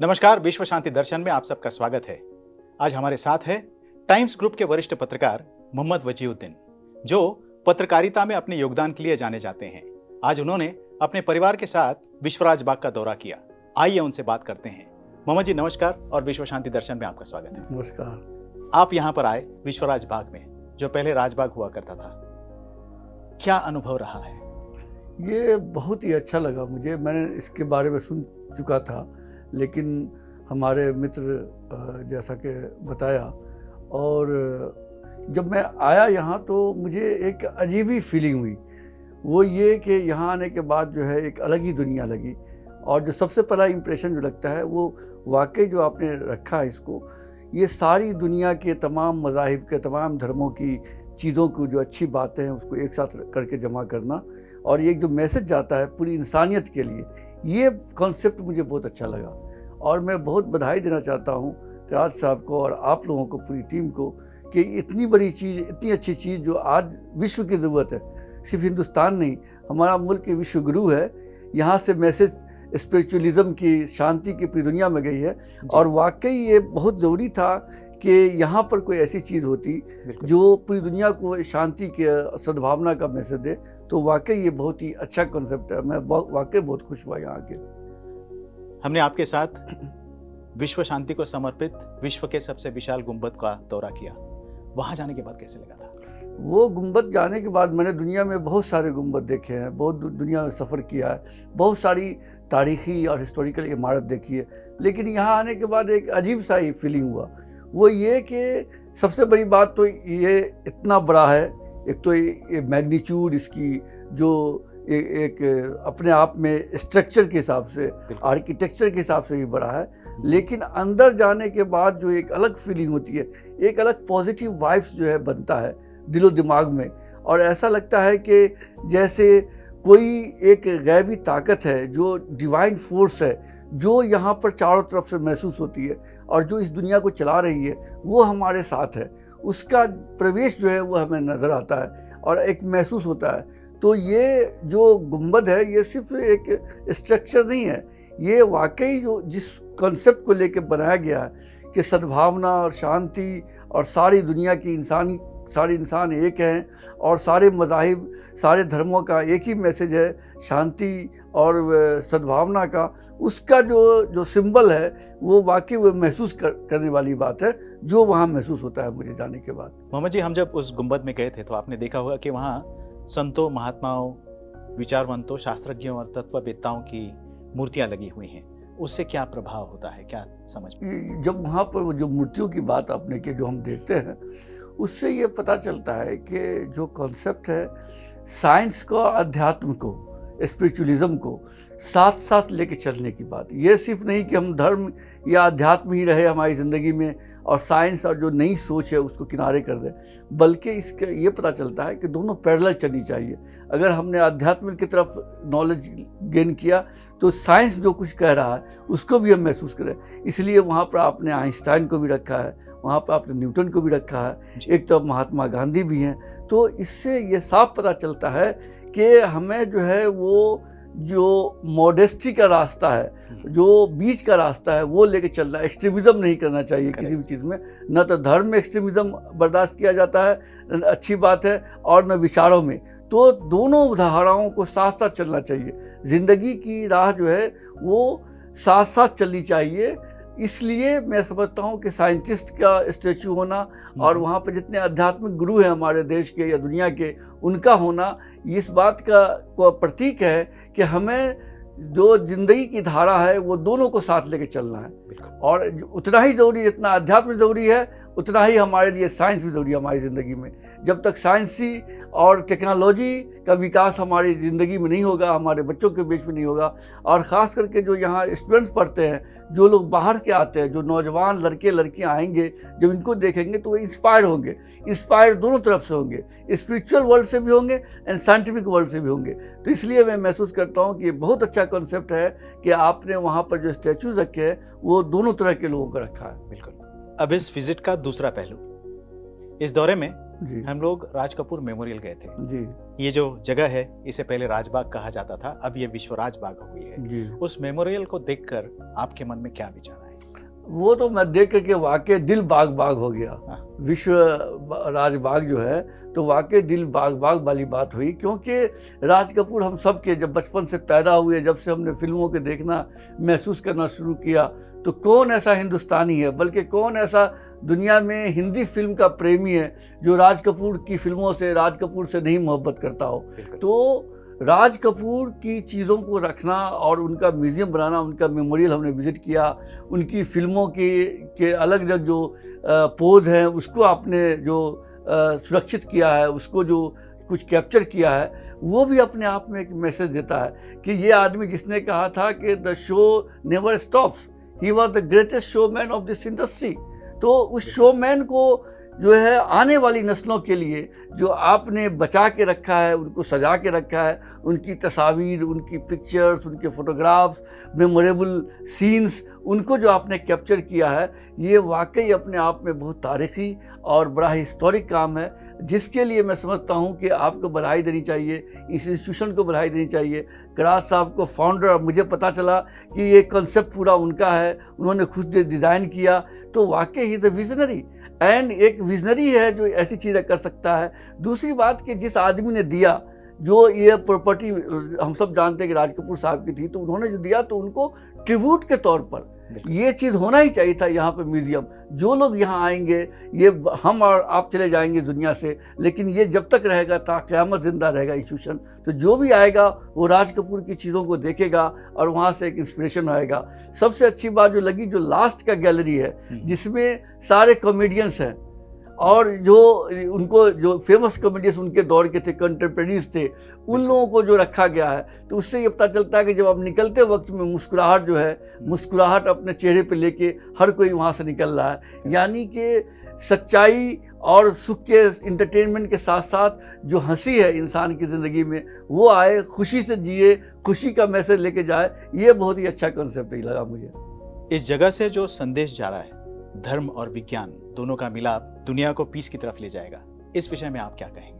नमस्कार, विश्व शांति दर्शन में आप सबका स्वागत है। आज हमारे साथ है टाइम्स ग्रुप के वरिष्ठ पत्रकार मोहम्मद वजीउद्दीन, जो पत्रकारिता में अपने योगदान के लिए जाने जाते हैं। आज उन्होंने अपने परिवार के साथ विश्वराज बाग का दौरा किया। आइए उनसे बात करते हैं। मोहम्मद जी नमस्कार और विश्व शांति दर्शन में आपका स्वागत है। नमस्कार। आप यहाँ पर आए विश्वराज बाग में, जो पहले राजबाग हुआ करता था। क्या अनुभव रहा है? ये बहुत ही अच्छा लगा मुझे। मैंने इसके बारे में सुन चुका था, लेकिन हमारे मित्र जैसा कि बताया, और जब मैं आया यहाँ तो मुझे एक अजीब ही फीलिंग हुई। वो ये कि यहाँ आने के बाद जो है एक अलग ही दुनिया लगी। और जो सबसे पहला इम्प्रेशन जो लगता है वो वाकई जो आपने रखा है इसको, ये सारी दुनिया के तमाम मज़ाहिब के तमाम धर्मों की चीज़ों को जो अच्छी बातें हैं उसको एक साथ करके जमा करना, और ये जो मैसेज जाता है पूरी इंसानियत के लिए, ये कॉन्सेप्ट मुझे बहुत अच्छा लगा। और मैं बहुत बधाई देना चाहता हूँ राज साहब को और आप लोगों को, पूरी टीम को, कि इतनी बड़ी चीज़, इतनी अच्छी चीज़ जो आज विश्व की ज़रूरत है। सिर्फ हिंदुस्तान नहीं, हमारा मुल्क के विश्व गुरु है। यहाँ से मैसेज स्पिरिचुअलिज्म की, शांति की पूरी दुनिया में गई है। और वाकई ये बहुत ज़रूरी था कि यहाँ पर कोई ऐसी चीज़ होती जो पूरी दुनिया को शांति के, सद्भावना का मैसेज दे। तो वाकई ये बहुत ही अच्छा कॉन्सेप्ट है। मैं वाकई बहुत खुश हुआ यहाँ के। हमने आपके साथ विश्व शांति को समर्पित विश्व के सबसे विशाल गुंबद का दौरा किया। वहां जाने के बाद कैसे लगा था? वो गुंबद जाने के बाद मैंने दुनिया में बहुत सारे गुंबद देखे हैं, बहुत दुनिया में सफ़र किया है, बहुत सारी तारीखी और हिस्टोरिकल इमारत देखी है। लेकिन यहाँ आने के बाद एक अजीब सा ही फीलिंग हुआ। वो ये कि सबसे बड़ी बात तो ये इतना बड़ा है। एक तो ये मैग्नीट्यूड इसकी, जो एक अपने आप में स्ट्रक्चर के हिसाब से, आर्किटेक्चर के हिसाब से भी बड़ा है। लेकिन अंदर जाने के बाद जो एक अलग फीलिंग होती है, एक अलग पॉजिटिव वाइब्स जो है बनता है दिलो दिमाग में। और ऐसा लगता है कि जैसे कोई एक गैबी ताकत है, जो डिवाइन फोर्स है, जो यहाँ पर चारों तरफ से महसूस होती है और जो इस दुनिया को चला रही है, वो हमारे साथ है। उसका प्रवेश जो है वो हमें नज़र आता है और एक महसूस होता है। तो ये जो गुंबद है, ये सिर्फ एक स्ट्रक्चर नहीं है, ये वाकई जो जिस कॉन्सेप्ट को लेकर बनाया गया है कि सद्भावना और शांति और सारी दुनिया की सारे इंसान एक हैं और सारे मज़ाहिब, सारे धर्मों का एक ही मैसेज है, शांति और सद्भावना का, उसका जो सिंबल है वो वाकई वो महसूस करने वाली बात है, जो वहाँ महसूस होता है मुझे जाने के बाद। मोहम्मद जी, हम जब उस गुंबद में गए थे तो आपने देखा होगा कि वहाँ संतों, महात्माओं, विचारवंतों, शास्त्रज्ञों और तत्ववेत्ताओं की मूर्तियां लगी हुई हैं। उससे क्या प्रभाव होता है, क्या समझ? जब वहाँ पर जो मूर्तियों की बात आपने की, जो हम देखते हैं, उससे ये पता चलता है कि जो कॉन्सेप्ट है साइंस को, अध्यात्म को, स्पिरिचुअलिज्म को साथ साथ लेके चलने की बात। ये सिर्फ नहीं कि हम धर्म या अध्यात्म ही रहे हमारी ज़िंदगी में और साइंस और जो नई सोच है उसको किनारे कर दें, बल्कि इसका ये पता चलता है कि दोनों पैरेलल चलनी चाहिए। अगर हमने अध्यात्म की तरफ नॉलेज गेन किया तो साइंस जो कुछ कह रहा है उसको भी हम महसूस करें। इसलिए वहाँ पर आपने आइंस्टाइन को भी रखा है, वहाँ पर आपने न्यूटन को भी रखा है, एक तो महात्मा गांधी भी हैं। तो इससे ये साफ पता चलता है कि हमें जो है वो जो मॉडेस्टी का रास्ता है, जो बीच का रास्ता है, वो लेके चलना। एक्सट्रीमिज्म नहीं करना चाहिए किसी भी चीज़ में। न तो धर्म में एक्सट्रीमिज्म बर्दाश्त किया जाता है, अच्छी बात है, और न विचारों में। तो दोनों धाराओं को साथ साथ चलना चाहिए। ज़िंदगी की राह जो है वो साथ साथ चलनी चाहिए। इसलिए मैं समझता हूँ कि साइंटिस्ट का स्टैचू होना और वहाँ पर जितने आध्यात्मिक गुरु हैं हमारे देश के या दुनिया के, उनका होना इस बात का प्रतीक है कि हमें जो जिंदगी की धारा है वो दोनों को साथ लेके चलना है। और उतना ही ज़रूरी, जितना अध्यात्म ज़रूरी है उतना ही हमारे लिए साइंस भी ज़रूरी है हमारी ज़िंदगी में। जब तक साइंसी और टेक्नोलॉजी का विकास हमारी ज़िंदगी में नहीं होगा, हमारे बच्चों के बीच में नहीं होगा, और ख़ास करके जो यहाँ स्टूडेंट्स पढ़ते हैं, जो लोग बाहर के आते हैं, जो नौजवान लड़के लड़कियाँ आएंगे, जब इनको देखेंगे तो वो इंस्पायर होंगे। इंस्पायर दोनों तरफ से होंगे, स्पिरिचुअल वर्ल्ड से भी होंगे एंड साइंटिफिक वर्ल्ड से भी होंगे। तो इसलिए मैं महसूस करता हूँ कि ये बहुत अच्छा कॉन्सेप्ट है कि आपने वहाँ पर जो स्टैचूज रखे हैं वो दोनों तरह के लोगों का रखा है। बिल्कुल। अब इस विजिट का दूसरा पहलू, इस दौरे में जी हम लोग राज कपूर मेमोरियल गए थे। जी ये जो जगह है इसे पहले राजबाग कहा जाता था, अब ये विश्वराज बाग हुई है। जी। उस मेमोरियल को देखकर आपके मन में क्या विचार आए? वो तो मैं देख करके वाकई दिल बाग बाग हो गया। हाँ। विश्व राजबाग जो है तो वाकई दिल बाग बाग वाली बात हुई, क्योंकि राज कपूर हम सब के जब बचपन से पैदा हुए, जब से हमने फिल्मों के देखना महसूस करना शुरू किया, तो कौन ऐसा हिंदुस्तानी है, बल्कि कौन ऐसा दुनिया में हिंदी फिल्म का प्रेमी है जो राज कपूर की फिल्मों से, राज कपूर से नहीं मोहब्बत करता हो। तो राज कपूर की चीज़ों को रखना और उनका म्यूज़ियम बनाना, उनका मेमोरियल हमने विज़िट किया, उनकी फिल्मों के अलग अलग जो पोज हैं उसको आपने जो सुरक्षित किया है, उसको जो कुछ कैप्चर किया है, वो भी अपने आप में एक मैसेज देता है कि ये आदमी जिसने कहा था कि the show never stops, he was the greatest showman of this industry. तो उस शोमैन को जो है आने वाली नस्लों के लिए जो आपने बचा के रखा है, उनको सजा के रखा है, उनकी तस्वीर, उनकी पिक्चर्स, उनके फोटोग्राफ्स, मेमोरेबल सीन्स, उनको जो आपने कैप्चर किया है, ये वाकई अपने आप में बहुत तारीख़ी और बड़ा हिस्टोरिक काम है, जिसके लिए मैं समझता हूँ कि आपको बधाई देनी चाहिए, इस इंस्टीट्यूशन को बधाई देनी चाहिए। कराज साहब को फाउंडर, मुझे पता चला कि ये कंसेप्ट पूरा उनका है, उन्होंने खुद डिज़ाइन किया, तो वाकई he is a visionary, and एक विजनरी है जो ऐसी चीज़ें कर सकता है। दूसरी बात कि जिस आदमी ने दिया, जो ये प्रॉपर्टी हम सब जानते हैं कि राज कपूर साहब की थी, तो उन्होंने जो दिया तो उनको ट्रिब्यूट के तौर पर ये चीज़ होना ही चाहिए था यहाँ पे म्यूज़ियम। जो लोग यहाँ आएंगे, ये हम और आप चले जाएंगे दुनिया से, लेकिन ये जब तक रहेगा ता क़यामत ज़िंदा रहेगा इंस्टीट्यूशन। तो जो भी आएगा वो राज कपूर की चीज़ों को देखेगा और वहाँ से एक इंस्पिरेशन आएगा। सबसे अच्छी बात जो लगी, जो लास्ट का गैलरी है जिसमें सारे कॉमेडियंस हैं और जो उनको जो फेमस कॉमेडियंस उनके दौर के थे, कंटेम्प्रेरीज थे, उन लोगों को जो रखा गया है, तो उससे ये पता चलता है कि जब आप निकलते वक्त में मुस्कुराहट जो है, मुस्कुराहट अपने चेहरे पे लेके हर कोई वहाँ से निकल रहा है। यानी कि सच्चाई और सुख के इंटरटेनमेंट के साथ साथ जो हंसी है इंसान की ज़िंदगी में, वो आए, खुशी से जिए, खुशी का मैसेज लेके जाए, ये बहुत ही अच्छा कॉन्सेप्ट ही लगा मुझे। इस जगह से जो संदेश जा रहा है, धर्म और विज्ञान दोनों का मिलाप दुनिया को पीस की तरफ ले जाएगा, इस विषय में आप क्या कहेंगे?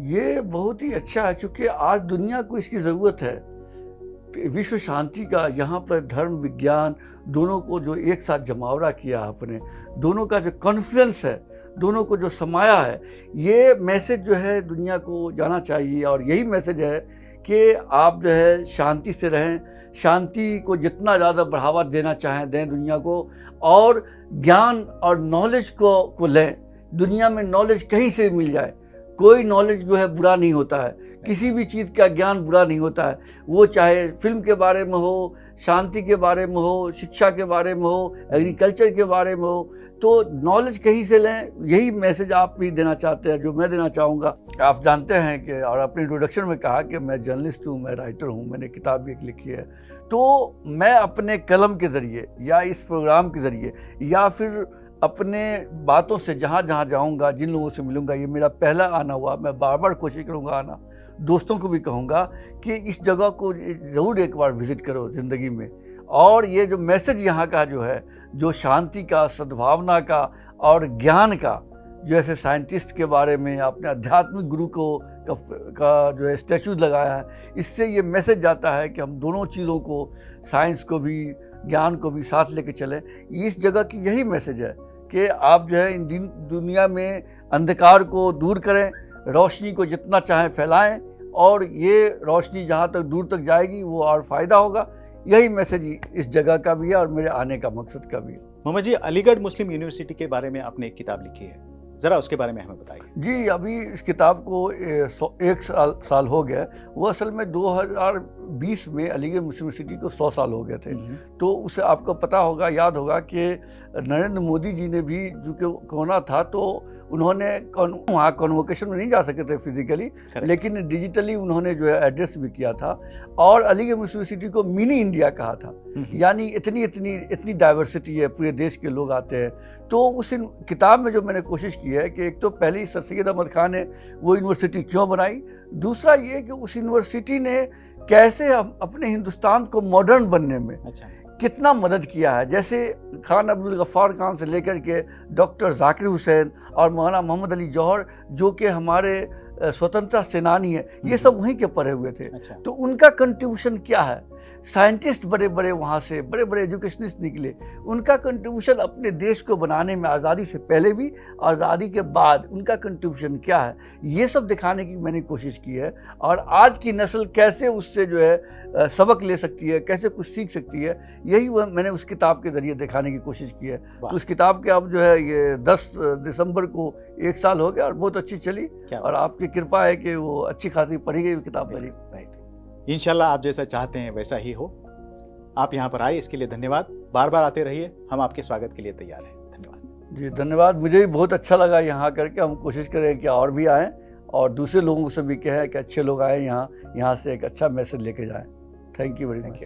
ये बहुत ही अच्छा है, क्योंकि आज दुनिया को इसकी ज़रूरत है विश्व शांति का। यहाँ पर धर्म विज्ञान दोनों को जो एक साथ जमावड़ा किया आपने, दोनों का जो कॉन्फ्लुएंस है, दोनों को जो समाया है, ये मैसेज जो है दुनिया को जाना चाहिए। और यही मैसेज है कि आप जो है शांति से रहें, शांति को जितना ज़्यादा बढ़ावा देना चाहें दें दुनिया को, और ज्ञान और नॉलेज को लें। दुनिया में नॉलेज कहीं से मिल जाए, कोई नॉलेज जो है बुरा नहीं होता है, किसी भी चीज़ का ज्ञान बुरा नहीं होता है, वो चाहे फिल्म के बारे में हो, शांति के बारे में हो, शिक्षा के बारे में हो, एग्रीकल्चर के बारे में हो, तो नॉलेज कहीं से लें। यही मैसेज आप भी देना चाहते हैं, जो मैं देना चाहूँगा। आप जानते हैं कि, और अपने इंट्रोडक्शन में कहा कि मैं जर्नलिस्ट हूँ, मैं राइटर हूँ, मैंने किताब भी एक लिखी है। तो मैं अपने कलम के ज़रिए या इस प्रोग्राम के ज़रिए या फिर अपने बातों से जहाँ जहाँ जाऊँगा, जिन लोगों से मिलूँगा, ये मेरा पहला आना हुआ, मैं बार बार कोशिश करूँगा आना, दोस्तों को भी कहूँगा कि इस जगह को ज़रूर एक बार विज़िट करो ज़िंदगी में। और ये जो मैसेज यहाँ का जो है, जो शांति का, सद्भावना का और ज्ञान का, जैसे साइंटिस्ट के बारे में अपने आध्यात्मिक गुरु का जो है स्टैचूज लगाया है, इससे ये मैसेज जाता है कि हम दोनों चीज़ों को, साइंस को भी, ज्ञान को भी साथ लेके चलें। इस जगह की यही मैसेज है कि आप जो है इन दुनिया में अंधकार को दूर करें, रोशनी को जितना चाहें फैलाएं, और ये रोशनी जहाँ तक दूर तक जाएगी वो और फ़ायदा होगा। यही मैसेज इस जगह का भी है और मेरे आने का मकसद का भी है। मोहम्मद जी, अलीगढ़ मुस्लिम यूनिवर्सिटी के बारे में आपने एक किताब लिखी है, ज़रा उसके बारे में हमें बताइए। जी, अभी इस किताब को एक साल हो गया। वो असल में 2020 में अलीगढ़ मुस्लिम यूनिवर्सिटी को 100 साल हो गए थे। तो उसे आपको पता होगा, याद होगा कि नरेंद्र मोदी जी ने भी, चूँकि कोरोना था, तो उन्होंने वहाँ कन्वोकेशन में नहीं जा सके थे फिजिकली, लेकिन डिजिटली उन्होंने जो है एड्रेस भी किया था। और अलीगढ़ मुस्लिम यूनिवर्सिटी को मिनी इंडिया कहा था, यानी इतनी डाइवर्सिटी है, पूरे देश के लोग आते हैं। तो उस किताब में जो मैंने कोशिश की है कि एक तो पहले सर सैयद अहमद खान ने वो यूनिवर्सिटी क्यों बनाई, दूसरा ये कि उस यूनिवर्सिटी ने कैसे अपने हिंदुस्तान को मॉडर्न बनने में कितना मदद किया है। जैसे खान अब्दुल गफ्फार खान से लेकर के डॉक्टर जाकिर हुसैन और मौलाना मोहम्मद अली जौहर जो कि हमारे स्वतंत्रता सेनानी है, ये सब वहीं के पढ़े हुए थे। अच्छा। तो उनका कंट्रीब्यूशन क्या है। साइंटिस्ट बड़े बड़े वहाँ से बड़े बड़े एजुकेशनिस्ट निकले, उनका कंट्रीब्यूशन अपने देश को बनाने में आज़ादी से पहले भी, आज़ादी के बाद उनका कंट्रीब्यूशन क्या है, ये सब दिखाने की मैंने कोशिश की है। और आज की नस्ल कैसे उससे जो है सबक ले सकती है, कैसे कुछ सीख सकती है, यही वह मैंने उस किताब के ज़रिए दिखाने की कोशिश की है। तो उस किताब के अब जो है ये 10 दिसंबर को 1 साल हो गया और बहुत अच्छी चली, और आपकी कृपा है कि वो अच्छी खासी पढ़ी गई किताब मेरी। राइट, इंशाल्लाह आप जैसा चाहते हैं वैसा ही हो। आप यहाँ पर आए इसके लिए धन्यवाद। बार बार आते रहिए, हम आपके स्वागत के लिए तैयार हैं। धन्यवाद जी, धन्यवाद। मुझे भी बहुत अच्छा लगा यहाँ करके। हम कोशिश करें कि और भी आएँ और दूसरे लोगों से भी कहें कि अच्छे लोग आए यहाँ से एक अच्छा मैसेज लेके जाएं। Thank you very much.